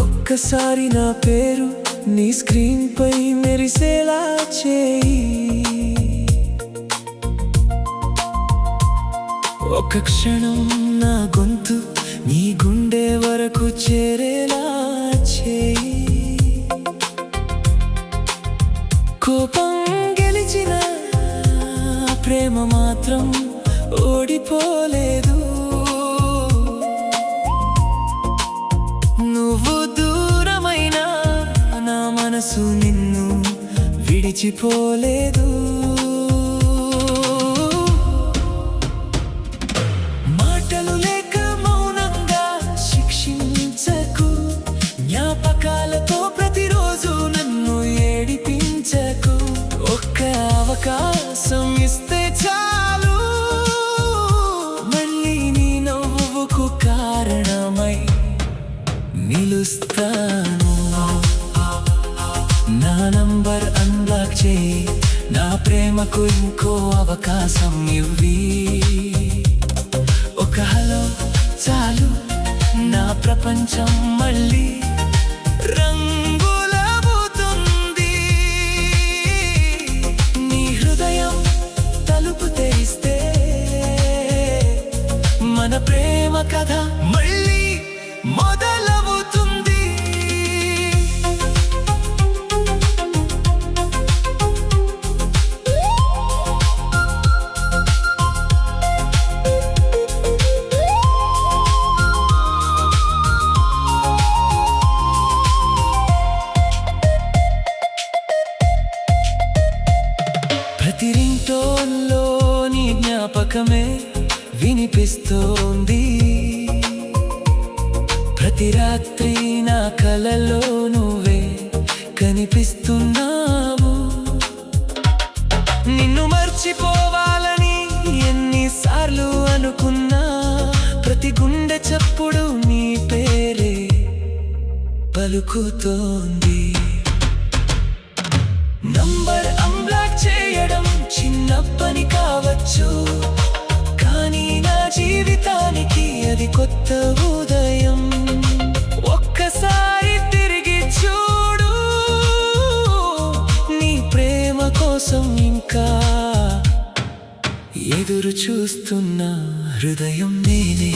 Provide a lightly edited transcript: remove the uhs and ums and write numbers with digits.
ఒక్కసారి నా పేరు నీ స్క్రీన్ పై మెరిసేలా చేయి, ఒక క్షణం నా గొంతు నీ గుండె వరకు చేరేలా చేయి. కోపం గెలిచిన ప్రేమ మాత్రం ఓడిపోలేదు. నువ్వు దూరమైనా నా మనసు నిన్ను విడిచిపోలేదు. మాటలు లేక మౌనంగా శిక్షించకు, జ్ఞాపకాలతో ప్రతిరోజు నన్ను ఏడిపించకు. ఒక్క అవకాశం ఇస్తే చాలు, మళ్ళీ నీ నవ్వుకు కారణమై నిలుస్తాను. నా నంబర్ అన్బ్లాక్ చేయి, నా ప్రేమకు ఇంకో అవకాశం ఇవ్వి. ఒక హలో చాలు, నా ప్రపంచం మళ్ళీ రంగులవుతుంది. నీ హృదయం తలుపు తెరిస్తే మన ప్రేమ కథ మళ్ళీ మొదలవుతుంది. ప్రతి రింగ్టోన్లో నీ జ్ఞాపకమే వినిపిస్తోంది. ప్రతి రాత్రి నా కలలో నువ్వే కనిపిస్తున్నావు. నిన్ను మర్చిపోవాలని ఎన్నిసార్లు అనుకున్నా, ప్రతి గుండె చప్పుడు నీ పేరే పలుకుతోంది. నంబర్ అన్బ్లాక్ చేయడం చిన్న పని కావచ్చు, కానీ నా జీవితానికి అది కొత్త ఉదయం. ఒక్కసారి తిరిగి చూడు, నీ ప్రేమ కోసం ఇంకా ఎదురు చూస్తున్న హృదయం నేనే.